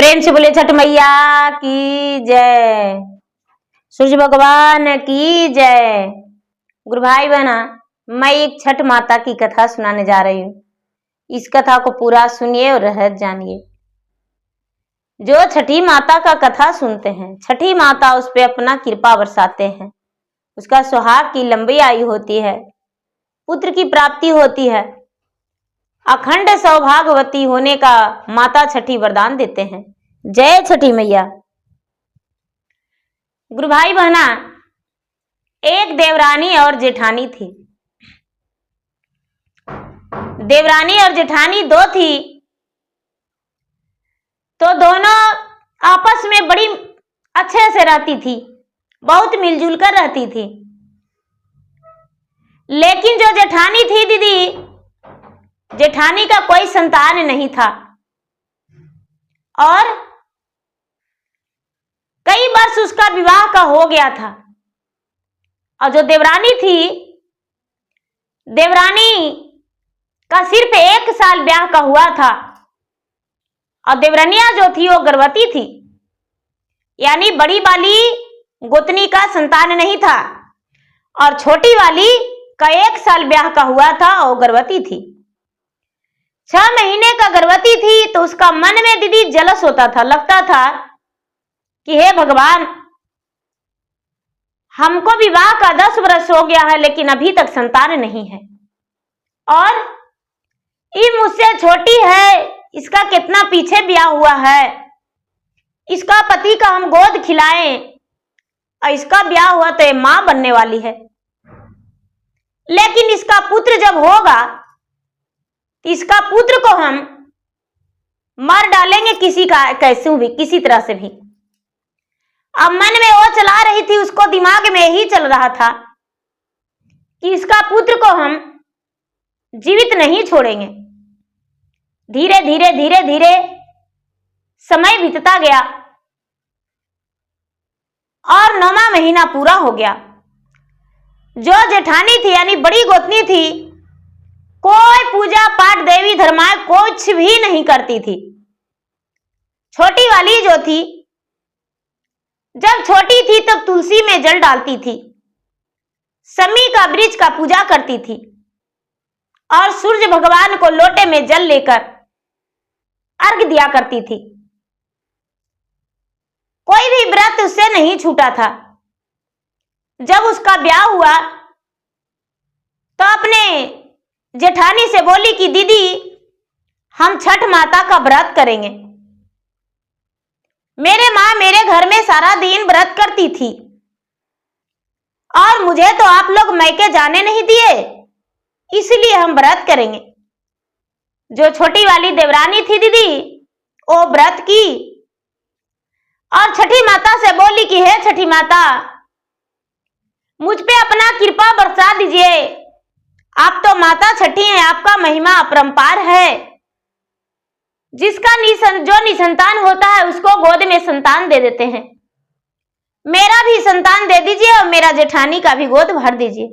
प्रेम से बोले छठ मैया की जय, सूर्य भगवान की जय। गुरु भाई बहना, मैं एक छठ माता की कथा सुनाने जा रही हूँ। इस कथा को पूरा सुनिए और रहस्य जानिए। जो छठी माता का कथा सुनते हैं, छठी माता उस पर अपना कृपा बरसाते हैं। उसका सुहाग की लंबी आयु होती है, पुत्र की प्राप्ति होती है, अखंड सौभाग्यवती होने का माता छठी वरदान देते हैं। जय छठी मैया। गुरु भाई बहना, एक देवरानी और जेठानी थी। देवरानी और जेठानी दो थी, तो दोनों आपस में बड़ी अच्छे से रहती थी, बहुत मिलजुल कर रहती थी। लेकिन जो जेठानी थी दीदी, जेठानी का कोई संतान नहीं था और कई वर्ष उसका विवाह का हो गया था। और जो देवरानी थी, देवरानी का सिर्फ 1 साल ब्याह का हुआ था और देवरानिया जो थी वो गर्भवती थी, यानी बड़ी वाली गोतनी का संतान नहीं था और छोटी वाली का 1 साल ब्याह का हुआ था और गर्भवती थी। 6 महीने का गर्भवती थी तो उसका मन में दीदी जलस होता था, लगता था कि हे भगवान, हमको विवाह का 10 वर्ष हो गया है लेकिन अभी तक संतान नहीं है और ये मुझसे छोटी है, इसका कितना पीछे ब्याह हुआ है, इसका पति का हम गोद खिलाएं और इसका ब्याह हुआ तो ये मां बनने वाली है, लेकिन इसका पुत्र जब होगा इसका पुत्र को हम मार डालेंगे किसी का कैसे भी, किसी तरह से भी। अब मन में वो चला रही थी, उसको दिमाग में ही चल रहा था कि इसका पुत्र को हम जीवित नहीं छोड़ेंगे। धीरे धीरे धीरे धीरे समय बीतता गया और 9वां महीना पूरा हो गया। जो जेठानी थी यानी बड़ी गोतनी थी, कोई पूजा पाठ देवी धर्माएं कुछ भी नहीं करती थी। छोटी वाली जो थी, जब छोटी थी तब तुलसी में जल डालती थी, समी का वृक्ष का पूजा करती थी और सूर्य भगवान को लोटे में जल लेकर अर्घ दिया करती थी। कोई भी व्रत उससे नहीं छूटा था। जब उसका ब्याह हुआ तो अपने जेठानी से बोली कि दीदी, हम छठ माता का व्रत करेंगे। मेरे माँ मेरे घर में सारा दिन व्रत करती थी और मुझे तो आप लोग मैके जाने नहीं दिए, इसलिए हम व्रत करेंगे। जो छोटी वाली देवरानी थी दीदी, वो व्रत की और छठी माता से बोली कि हे छठी माता, मुझ पे अपना कृपा बरसा दीजिए, आप तो माता छठी हैं, आपका महिमा अपरंपार है। जिसका जो निसंतान होता है उसको गोद में संतान दे देते हैं। मेरा भी संतान दे दीजिए और मेरा जेठानी का भी गोद भर दीजिए।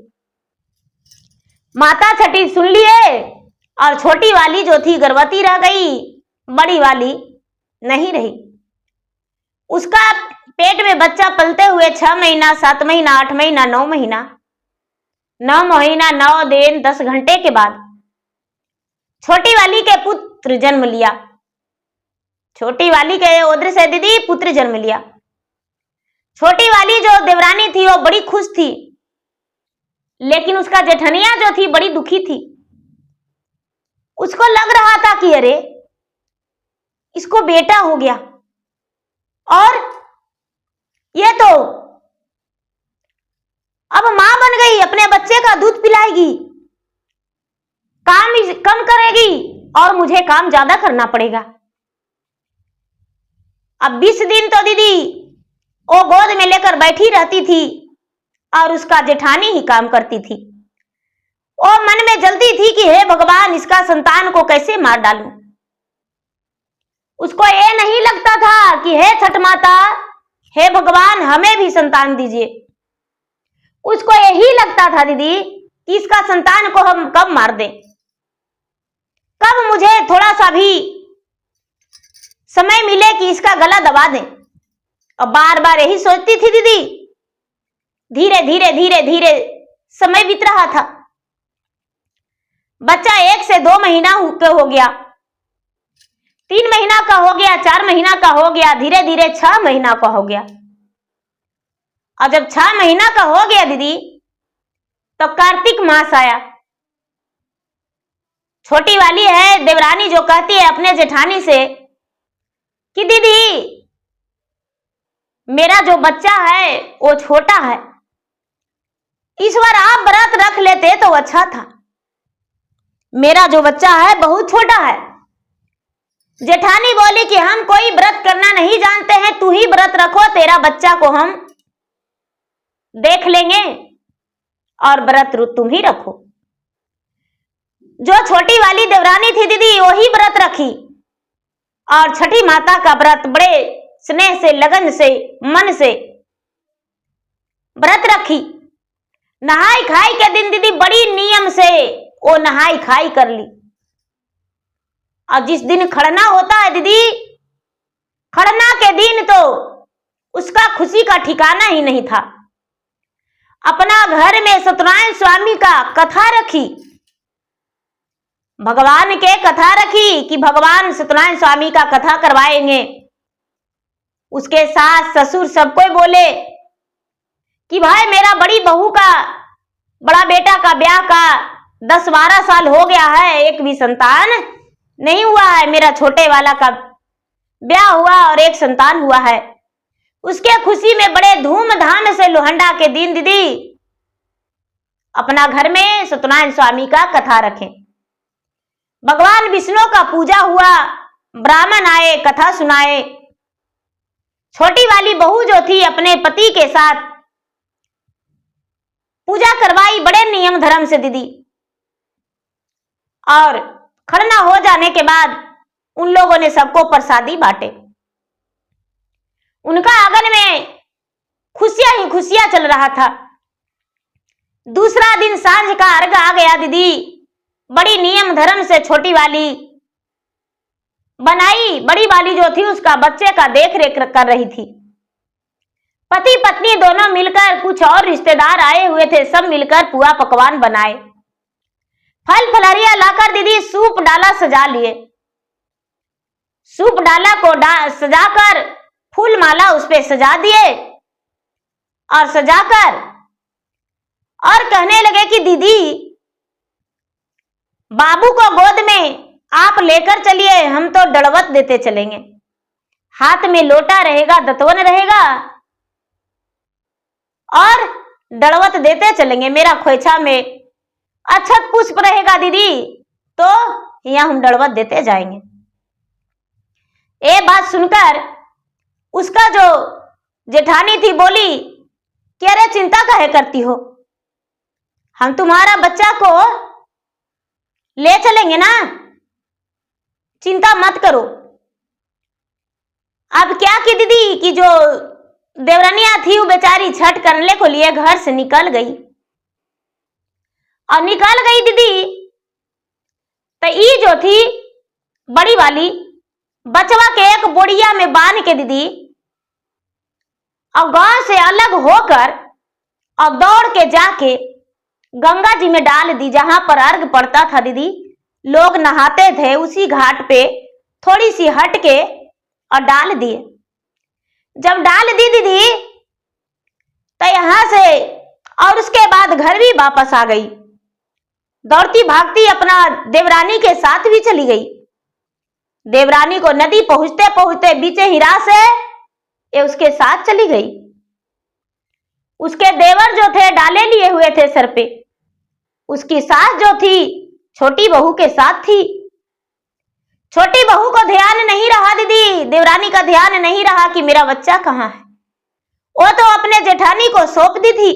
माता छठी सुन लिए और छोटी वाली जो थी गर्भवती रह गई, बड़ी वाली नहीं रही। उसका पेट में बच्चा पलते हुए 6 महीना, 7 महीना, 8 महीना, 9 महीना, 9 महीना 9 दिन 10 घंटे के बाद छोटी वाली के पुत्र जन्म लिया। छोटी वाली के उदर से दीदी पुत्र जन्म लिया। छोटी वाली जो देवरानी थी वो बड़ी खुश थी, लेकिन उसका जेठनिया जो थी बड़ी दुखी थी। उसको लग रहा था कि अरे, इसको बेटा हो गया और ये तो अब मां बन गई, अपने बच्चे का दूध पिलाएगी, काम कम करेगी और मुझे काम ज्यादा करना पड़ेगा। अब 20 दिन तो दीदी वो गोद में लेकर बैठी रहती थी और उसका जेठानी ही काम करती थी। वो मन में जल्दी थी कि हे भगवान, इसका संतान को कैसे मार डालूं। उसको ये नहीं लगता था कि हे छठ माता, हे भगवान, हमें भी संतान दीजिए। उसको यही लगता था दीदी कि इसका संतान को हम कब मार दें, कब मुझे थोड़ा सा भी समय मिले कि इसका गला दबा दें, और बार बार यही सोचती थी दीदी। धीरे धीरे धीरे धीरे समय बीत रहा था। बच्चा 1 से 2 महीना हो गया, 3 महीना का हो गया, 4 महीना का हो गया, धीरे धीरे 6 महीना का हो गया। और जब 6 महीना का हो गया दीदी, तो कार्तिक मास आया। छोटी वाली है देवरानी जो कहती है अपने जेठानी से कि दीदी मेरा जो बच्चा है वो छोटा है, इस बार आप व्रत रख लेते तो अच्छा था, मेरा जो बच्चा है बहुत छोटा है। जेठानी बोली कि हम कोई व्रत करना नहीं जानते हैं, तू ही व्रत रखो, तेरा बच्चा को हम देख लेंगे और व्रत तुम ही रखो। जो छोटी वाली देवरानी थी दीदी वही व्रत रखी और छठी माता का व्रत बड़े स्नेह से, लगन से, मन से व्रत रखी। नहाई खाई के दिन दीदी बड़ी नियम से वो नहाई खाई कर ली। और जिस दिन खड़ना होता है दीदी, खड़ना के दिन तो उसका खुशी का ठिकाना ही नहीं था। अपना घर में सत्यनारायण स्वामी का कथा रखी, भगवान के कथा रखी कि भगवान सत्यनारायण स्वामी का कथा करवाएंगे। उसके सास ससुर सबको बोले कि भाई मेरा बड़ी बहू का, बड़ा बेटा का ब्याह का 10-12 साल हो गया है, एक भी संतान नहीं हुआ है। मेरा छोटे वाला का ब्याह हुआ और एक संतान हुआ है। उसके खुशी में बड़े धूमधाम से लोहंडा के दिन दीदी अपना घर में सत्यनारायण स्वामी का कथा रखें। भगवान विष्णु का पूजा हुआ, ब्राह्मण आए, कथा सुनाए। छोटी वाली बहू जो थी अपने पति के साथ पूजा करवाई बड़े नियम धर्म से दीदी। और खड़ना हो जाने के बाद उन लोगों ने सबको प्रसादी बांटे। उनका आंगन में खुशियां ही खुशियां चल रहा था। दूसरा दिन सांझ का अर्घ आ गया दीदी। बड़ी नियम धर्म से छोटी वाली बनाई, बड़ी वाली जो थी उसका बच्चे का देख रेख कर रही थी। पति पत्नी दोनों मिलकर, कुछ और रिश्तेदार आए हुए थे, सब मिलकर पुआ पकवान बनाए। फल फलहरिया लाकर दीदी सूप डाला सजा लिए। सूप डाला को सजाकर फूल माला उस पे सजा दिए और सजाकर और कहने लगे कि दीदी बाबू को गोद में आप लेकर चलिए, हम तो दड़वत देते चलेंगे। हाथ में लोटा रहेगा, दतवन रहेगा और दड़वत देते चलेंगे। मेरा खोइछा में अक्षत पुष्प रहेगा दीदी, तो यहां हम दड़वत देते जाएंगे। ये बात सुनकर उसका जो जेठानी थी बोली कि अरे चिंता काहे करती हो, हम तुम्हारा बच्चा को ले चलेंगे ना, चिंता मत करो। अब क्या की दीदी कि जो देवरानिया थी वो बेचारी छठ करने को लिए घर से निकल गई। और निकल गई दीदी तो ये जो थी बड़ी वाली बचवा के एक बोड़िया में बांध के दीदी और गांव से अलग होकर और दौड़ के जाके गंगा जी में डाल दी। जहां पर अर्घ पड़ता था दीदी, लोग नहाते थे, उसी घाट पे थोड़ी सी हट के और डाल दिए। जब डाल दी दीदी तो यहां से और उसके बाद घर भी वापस आ गई। दौड़ती भागती अपना देवरानी के साथ भी चली गई। देवरानी को नदी पहुंचते पहुंचते बीचे हिरा से ये उसके साथ चली गई। उसके देवर जो थे डाले लिए हुए थे सर पे, उसकी सास जो थी छोटी बहू के साथ थी। छोटी बहू को ध्यान नहीं रहा दीदी, देवरानी का ध्यान नहीं रहा कि मेरा बच्चा कहाँ है। वो तो अपने जेठानी को सौंप दी थी।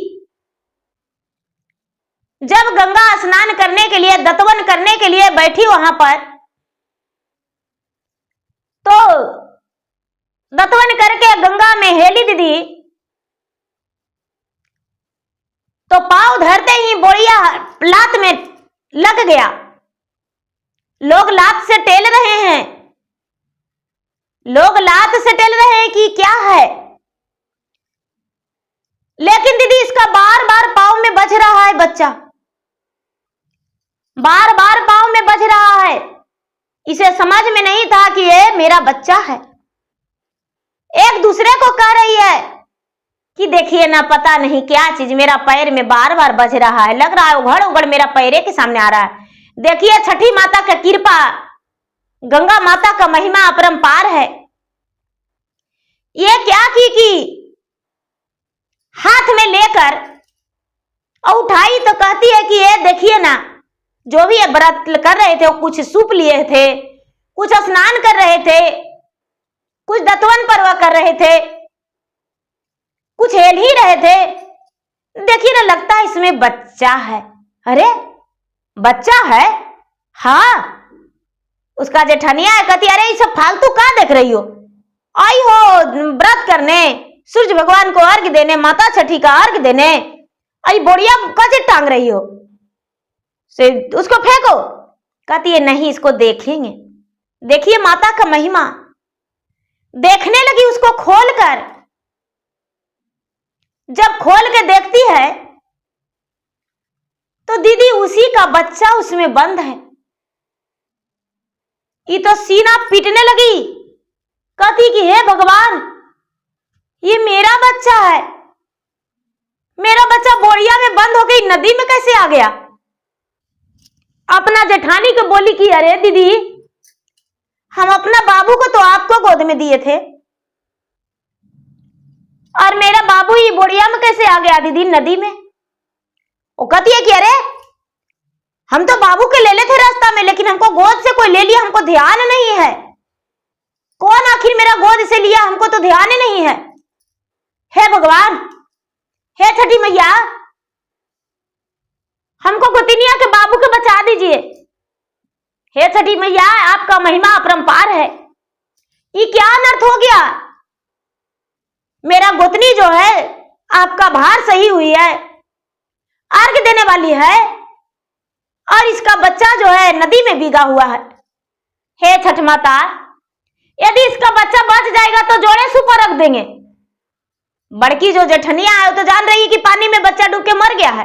जब गंगा स्नान करने के लिए, दतवन करने के लिए बैठी वहां पर, तो दतवन करके गंगा में हेली दीदी, तो पांव धरते ही बोरिया लात में लग गया। लोग लात से टेल रहे हैं। लोग लात से टेल रहे हैं कि क्या है, लेकिन दीदी इसका बार बार पाँव में बज रहा है बच्चा, बार बार पाँव में बज रहा है। इसे समझ में नहीं था कि ये मेरा बच्चा है। एक दूसरे को कह रही है कि देखिए ना, पता नहीं क्या चीज मेरा पैर में बार बार बज रहा है, लग रहा है उघड़ उघड़ मेरा पैरे के सामने आ रहा है। देखिए छठी माता का कृपा, गंगा माता का महिमा अपरंपार है। ये क्या की हाथ में लेकर और उठाई तो कहती है कि ये देखिए ना, जो भी ये व्रत कर रहे थे वो कुछ सूप लिए थे, कुछ स्नान कर रहे थे, कुछ दतवन पर्व कर रहे थे, कुछ हेल ही रहे थे। देखिए ना, लगता है इसमें बच्चा है। अरे बच्चा है? हाँ। उसका जेठनिया है, कहती अरे ये सब फालतू कहाँ देख रही हो, आई हो व्रत करने, सूर्य भगवान को अर्घ देने, माता छठी का अर्घ देने, आई बोरिया कजे टांग रही हो, से उसको फेंको। कहती है नहीं, इसको देखेंगे। देखिए माता का महिमा। देखने लगी उसको खोलकर। जब खोल के देखती है तो दीदी उसी का बच्चा उसमें बंद है। ये तो सीना पीटने लगी, कहती कि हे भगवान, ये मेरा बच्चा है, मेरा बच्चा बोरिया में बंद हो गई, नदी में कैसे आ गया। अपना जेठानी को बोली कि अरे दीदी, हम अपना बाबू को तो आपको गोद में दिए थे, और मेरा बाबू ही बोरिया में कैसे आ गया दीदी, नदी में। वो कहती है कि अरे हम तो बाबू के ले ले थे रास्ता में, लेकिन हमको गोद से कोई ले लिया, हमको ध्यान नहीं है। कौन आखिर मेरा गोद से लिया, हमको तो ध्यान ही नहीं है। हे भगवान, हे छठी मैया, हमको गोतिनिया के बाबू के बचा दीजिए। हे छठी मैया, आपका महिमा अपरंपार है। ये क्या अनर्थ हो गया। मेरा गोतनी जो है आपका भार सही हुई है, अर्घ देने वाली है, और इसका बच्चा जो है नदी में भीगा हुआ है। हे छठ माता, यदि इसका बच्चा बच जाएगा तो जोड़े सुपर रख देंगे। बड़की जो जेठनिया है वो तो जान रही है कि पानी में बच्चा डूब के मर गया है,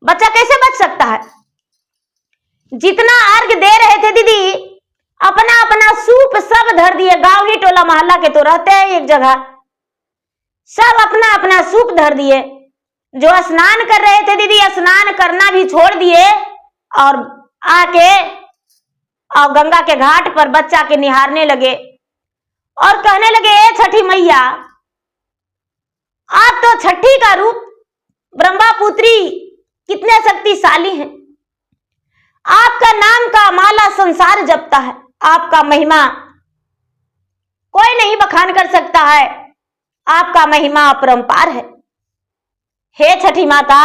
बच्चा कैसे बच सकता है। जितना अर्घ दे रहे थे दीदी, अपना अपना सूप सब धर दिए। गांव ही टोला मोहल्ला के तो रहते हैं एक जगह, सब अपना अपना सूप धर दिए। जो स्नान कर रहे थे दीदी, स्नान करना भी छोड़ दिए और आके और गंगा के घाट पर बच्चा के निहारने लगे और कहने लगे, ए छठी मैया, आप तो छठी का रूप, ब्रह्मा पुत्री, कितने शक्तिशाली हैं। आपका नाम का माला संसार जपता है, आपका महिमा कोई नहीं बखान कर सकता है, आपका महिमा अपरंपार है। हे छठी माता,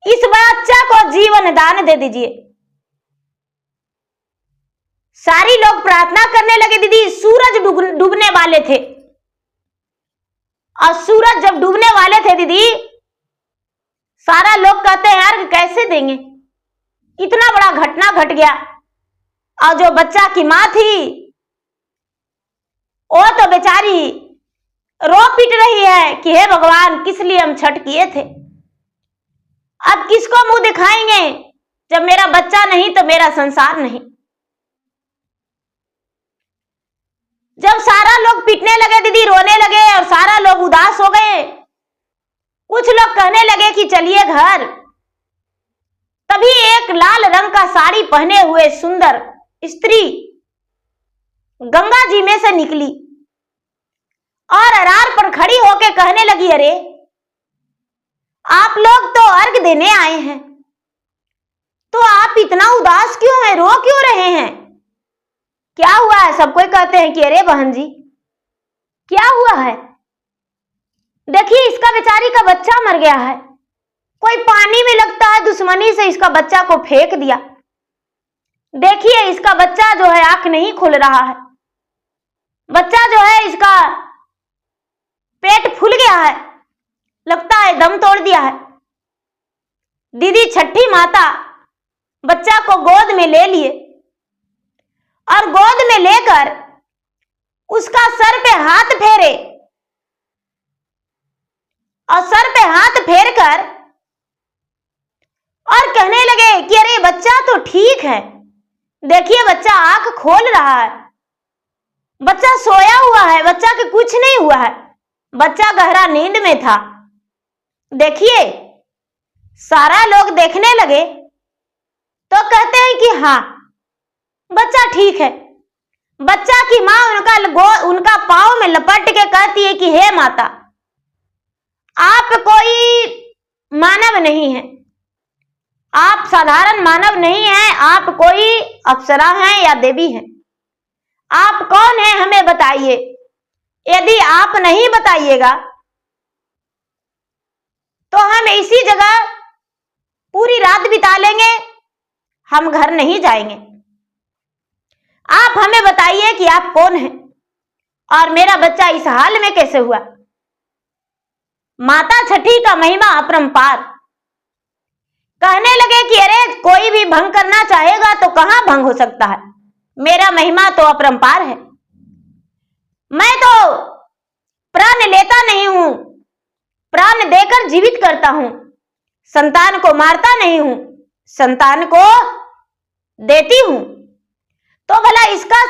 इस बच्चा को जीवन दान दे दीजिए। सारी लोग प्रार्थना करने लगे दीदी। सूरज डूबने वाले थे, और सूरज जब डूबने वाले थे दीदी, सारा लोग कहते हैं यार कैसे देंगे, इतना बड़ा घटना घट गया। और जो बच्चा की मां थी वो तो बेचारी रो पीट रही है कि हे भगवान, किस लिए हम छठ किए थे, अब किसको मुंह दिखाएंगे, जब मेरा बच्चा नहीं तो मेरा संसार नहीं। जब सारा लोग पीटने लगे दीदी, रोने लगे और सारा लोग उदास हो गए, कुछ लोग कहने लगे कि चलिए घर। तभी एक लाल रंग का साड़ी पहने हुए सुंदर स्त्री गंगा जी में से निकली और अरार पर खड़ी होकर कहने लगी, अरे आप लोग तो अर्घ देने आए हैं, तो आप इतना उदास क्यों हैं, रो क्यों रहे हैं, क्या हुआ है। सब कोई कहते हैं कि अरे बहन जी क्या हुआ है, देखिए इसका बेचारी का बच्चा मर गया है, कोई पानी में लगता है दुश्मनी से इसका बच्चा को फेंक दिया। देखिए इसका बच्चा जो है आंख नहीं खुल रहा है, बच्चा जो है इसका पेट फूल गया है, लगता है दम तोड़ दिया है। दीदी छठी माता बच्चा को गोद में ले लिए और गोद में लेकर उसका सर पे हाथ फेरे और सर पे हाथ फेर कर और कहने लगे कि अरे बच्चा तो ठीक है, देखिए बच्चा आंख खोल रहा है, बच्चा सोया हुआ है, बच्चा के कुछ नहीं हुआ है, बच्चा गहरा नींद में था। देखिए सारा लोग देखने लगे तो कहते हैं कि हाँ बच्चा ठीक है। बच्चा की माँ उनका पाँव में लपट के कहती है कि हे माता, आप कोई मानव नहीं है, आप साधारण मानव नहीं हैं, आप कोई अप्सरा हैं या देवी हैं, आप कौन हैं हमें बताइए। यदि आप नहीं बताइएगा तो हम इसी जगह पूरी रात बिता लेंगे, हम घर नहीं जाएंगे। आप हमें बताइए कि आप कौन हैं और मेरा बच्चा इस हाल में कैसे हुआ। माता छठी का महिमा अपरंपार। कहने लगे कि अरे कोई भी भंग करना चाहेगा तो कहां भंग हो सकता है, मेरा महिमा तो अपरंपार है। मैं तो प्राण लेता नहीं हूं, प्राण देकर जीवित करता हूं, संतान को मारता नहीं हूं, संतान को देती हूं। तो भला इसका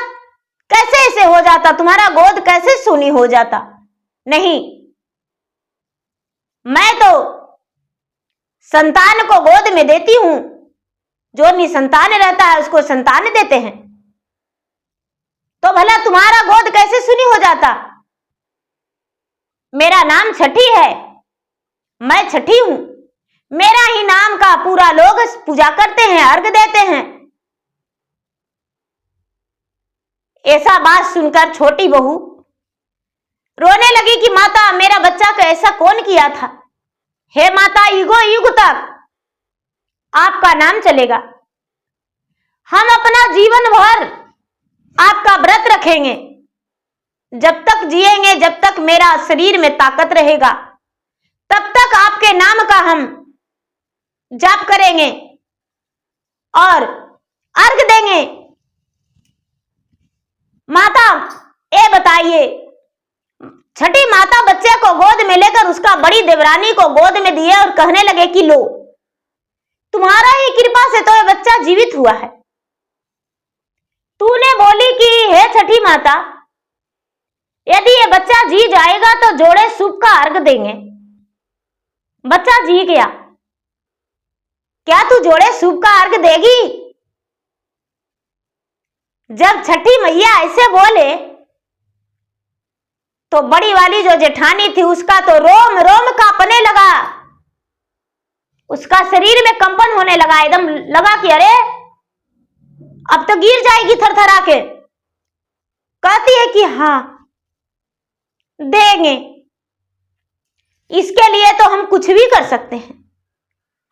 कैसे ऐसे हो जाता, तुम्हारा गोद कैसे सूनी हो जाता। नहीं, मैं तो संतान को गोद में देती हूं, जो निसंतान रहता है उसको संतान देते हैं। तो भला तुम्हारा गोद कैसे सूनी हो जाता। मेरा नाम छठी है, मैं छठी हूं, मेरा ही नाम का पूरा लोग पूजा करते हैं, अर्घ देते हैं। ऐसा बात सुनकर छोटी बहू रोने लगी कि माता मेरा बच्चा को ऐसा कौन किया था। हे माता, युगों युग तक आपका नाम चलेगा, हम अपना जीवन भर आपका व्रत रखेंगे, जब तक जिएंगे, जब तक मेरा शरीर में ताकत रहेगा तब तक आपके नाम का हम जाप करेंगे और अर्घ देंगे। माता ये बताइए, छठी माता बच्चे को गोद में लेकर उसका बड़ी देवरानी को गोद में दिए और कहने लगे कि लो, तुम्हारा ही कृपा से तो ये बच्चा जीवित हुआ है। तूने बोली कि हे छठी माता, यदि ये बच्चा जी जाएगा तो जोड़े सूप का अर्घ देंगे। बच्चा जी गया, क्या तू जोड़े सूप का अर्घ देगी। जब छठी मैया ऐसे बोले तो बड़ी वाली जो जेठानी थी उसका तो रोम रोम कांपने लगा, उसका शरीर में कंपन होने लगा, एकदम लगा कि अरे अब तो गिर जाएगी थरथरा के। कहती है कि हाँ देंगे, इसके लिए तो हम कुछ भी कर सकते हैं,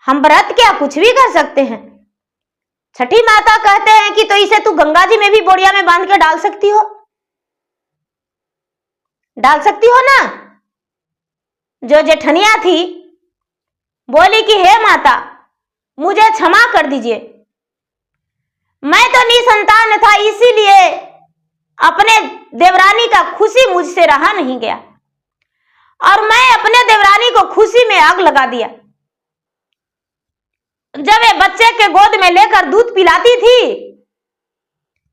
हम व्रत क्या कुछ भी कर सकते हैं। छठी माता कहते हैं कि तो इसे तू गंगा जी में भी बोरिया में बांध के डाल सकती हो, डाल सकती हो ना। जो जेठनिया थी बोली कि हे माता मुझे क्षमा कर दीजिए, मैं तो निसंतान था, इसीलिए अपने देवरानी का खुशी मुझसे रहा नहीं गया और मैं अपने देवरानी को खुशी में आग लगा दिया। जब ये बच्चे के गोद में लेकर दूध पिलाती थी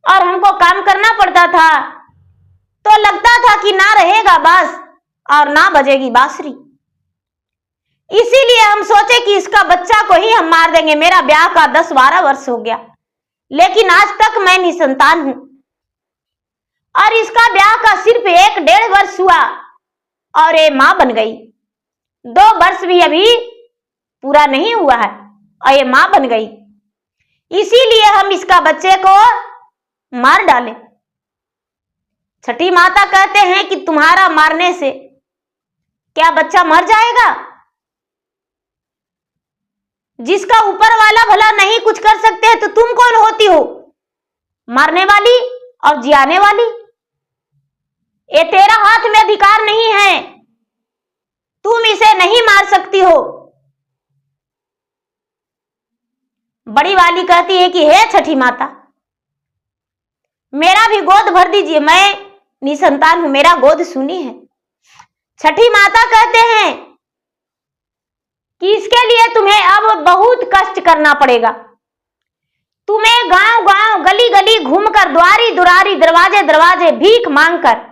और हमको काम करना पड़ता था तो लगता था कि ना रहेगा बांस और ना बजेगी बांसुरी। इसीलिए हम सोचे कि इसका बच्चा को ही हम मार देंगे। मेरा ब्याह का 10-12 वर्ष हो गया, लेकिन आज तक मैं निसंतान हूं और इसका ब्याह का सिर्फ 1-1.5 वर्ष हुआ और ये मां बन गई। 2 वर्ष भी अभी पूरा नहीं हुआ है और ये मां बन गई। इसीलिए हम इसका बच्चे को मार डाले। छठी माता कहते हैं कि तुम्हारा मारने से क्या बच्चा मर जाएगा। जिसका ऊपर वाला भला नहीं कुछ कर सकते हैं तो तुम कौन होती हो मारने वाली और जियाने वाली। ये तेरा हाथ में अधिकार नहीं है, तुम इसे नहीं मार सकती हो। बड़ी वाली कहती है कि हे छठी माता, मेरा भी गोद भर दीजिए, मैं निसंतान हूं, मेरा गोद सुनी है। छठी माता कहते हैं कि इसके लिए तुम्हें अब बहुत कष्ट करना पड़ेगा। तुम्हें गांव गांव गली गली घूमकर, द्वारी दुरारी, दरवाजे दरवाजे भीख मांगकर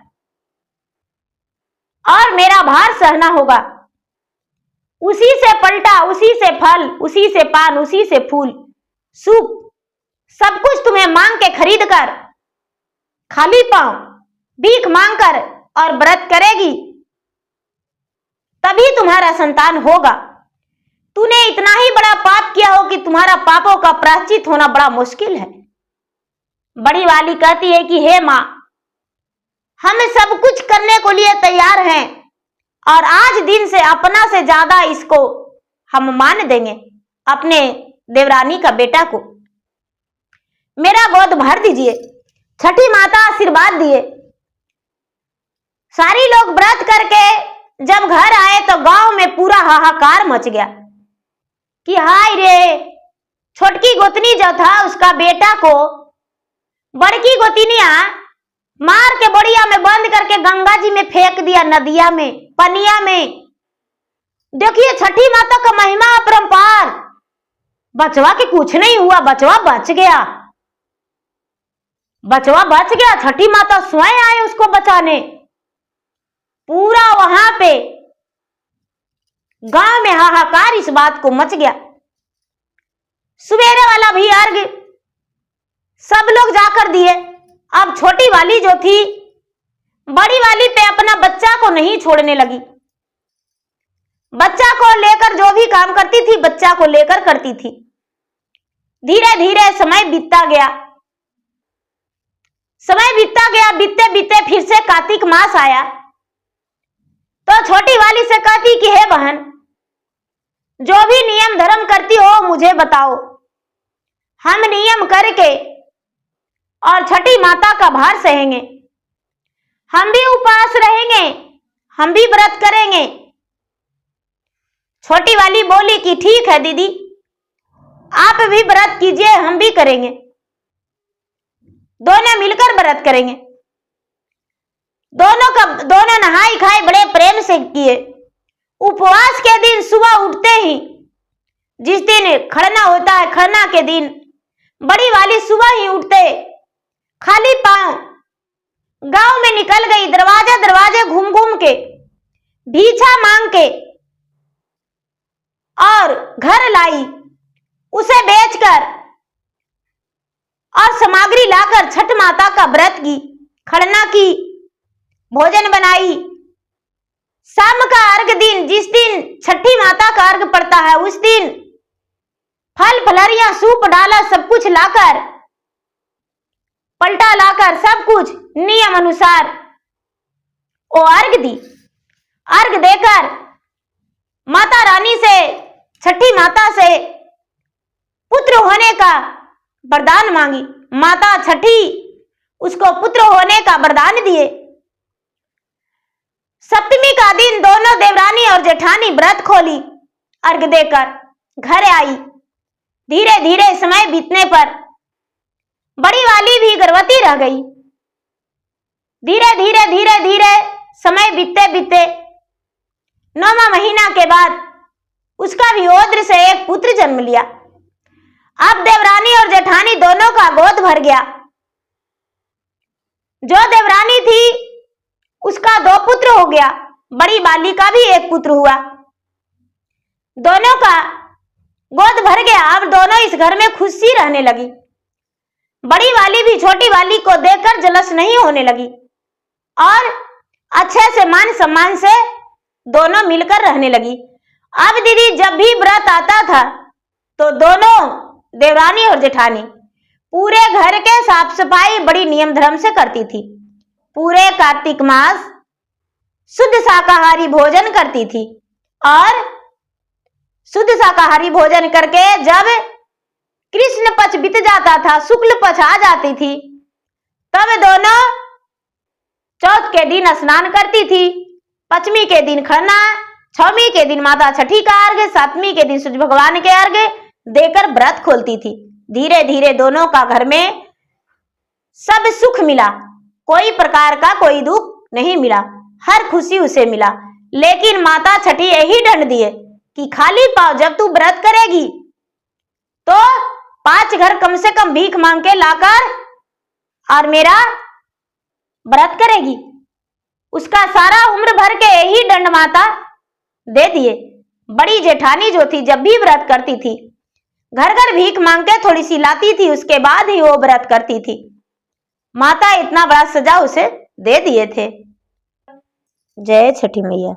और मेरा भार सहना होगा। उसी से पलटा, उसी से फल, उसी से पान, उसी से फूल, सूप, सब कुछ तुम्हें मांग के खरीद कर, खाली पांव भीख मांगकर और व्रत करेगी, तभी तुम्हारा संतान होगा। तूने इतना ही बड़ा पाप किया हो कि तुम्हारा पापों का प्रायश्चित होना बड़ा मुश्किल है। बड़ी वाली कहती है कि हे मां, हम सब कुछ करने को लिए तैयार हैं और आज दिन से अपना से ज्यादा इसको हम मान देंगे, अपने देवरानी का बेटा को। मेरा गोद भर दीजिए। छठी माता आशीर्वाद दिए। सारी लोग व्रत करके जब घर आए तो गांव में पूरा हाहाकार मच गया कि हाय रे, छोटकी गोतनी जो था उसका बेटा को बड़की गोतनिया मार के बोरिया में बंद करके गंगा जी में फेंक दिया, नदिया में, पनिया में। देखिए छठी माता का महिमा अपरंपार। बचवा के कुछ नहीं हुआ, बचवा बच गया, बचवा बच गया। छठी माता स्वयं आए उसको बचाने। पूरा वहां पे गांव में हाहाकार इस बात को मच गया। सवेरे वाला भी अर्घ सब लोग जाकर दिए। अब छोटी वाली जो थी बड़ी वाली पे अपना बच्चा को नहीं छोड़ने लगी। बच्चा को लेकर जो भी काम करती थी बच्चा को लेकर करती थी। धीरे धीरे समय बीतता गया। समय बीतता गया, बीतते बीतते फिर से कार्तिक मास आया तो छोटी वाली से कहती कि हे बहन, जो भी नियम धर्म करती हो मुझे बताओ, हम नियम करके और छठी माता का भार सहेंगे, हम भी उपवास रहेंगे, हम भी व्रत करेंगे। छोटी वाली बोली कि ठीक है दीदी, आप भी व्रत कीजिए, हम भी करेंगे, दोनों मिलकर व्रत करेंगे। दोनों नहाई खाई बड़े प्रेम से किए। उपवास के दिन सुबह उठते ही, जिस दिन खरना होता है, खरना के दिन बड़ी वाली सुबह ही उठते खाली पांव गांव में निकल गई, दरवाजे दरवाजे घूम घूम के भीछा मांग के और घर लाई, उसे बेचकर और सामग्री लाकर छठ माता का व्रत की, खरना की, भोजन बनाई। शाम का अर्घ दिन, जिस दिन छठी माता का अर्घ पड़ता है, उस दिन फल फलहरियां, सूप डाला, सब कुछ लाकर, पलटा लाकर, सब कुछ नियम अनुसार वो अर्घ दी। अर्घ देकर माता रानी से, छठी माता से पुत्र होने का वरदान मांगी। माता छठी उसको पुत्र होने का वरदान दिए। सप्तमी का दिन दोनों देवरानी और जेठानी व्रत खोली, अर्घ देकर घर आई। धीरे धीरे समय बीतने पर बड़ी वाली भी गर्भवती रह गई। धीरे धीरे धीरे धीरे समय बीतते बीतते 9वां महीना के बाद उसका भी ओद्र से एक पुत्र जन्म लिया। अब देवरानी और जेठानी दोनों का गोद भर गया। जो देवरानी थी उसका 2 पुत्र हो गया, बड़ी बाली का भी 1 पुत्र हुआ। दोनों का गोद भर गया। अब दोनों इस घर में खुशी रहने लगी। बड़ी वाली भी छोटी वाली को देखकर जलस नहीं होने लगी और अच्छे से मान सम्मान से दोनों मिलकर रहने लगी। अब दीदी जब भी व्रत आता था तो दोनों देवरानी और जेठानी पूरे घर के साफ सफाई बड़ी नियम धर्म से करती थी। पूरे कार्तिक मास शुद्ध शाकाहारी भोजन करती थी और शुद्ध शाकाहारी भोजन करके जब कृष्ण पक्ष बीत जाता था, शुक्ल पक्ष आ जाती थी, तब दोनों चौथ के दिन स्नान करती थी, पंचमी के दिन खरना, 6वीं के दिन माता छठी का अर्घ, 7वीं के दिन सूर्य भगवान के अर्घ देकर व्रत खोलती थी। धीरे धीरे दोनों का घर में सब सुख मिला, कोई प्रकार का कोई दुख नहीं मिला, हर खुशी उसे मिला। लेकिन माता छठी यही दंड दिए कि खाली पाँव जब तू व्रत करेगी तो 5 घर कम से कम भीख मांग के लाकर और मेरा व्रत करेगी। उसका सारा उम्र भर के यही दंड माता दे दिए। बड़ी जेठानी जो थी जब भी व्रत करती थी घर घर भीख मांग के थोड़ी सी लाती थी, उसके बाद ही वो व्रत करती थी। माता इतना बड़ा सजा उसे दे दिए थे। जय छठी मैया।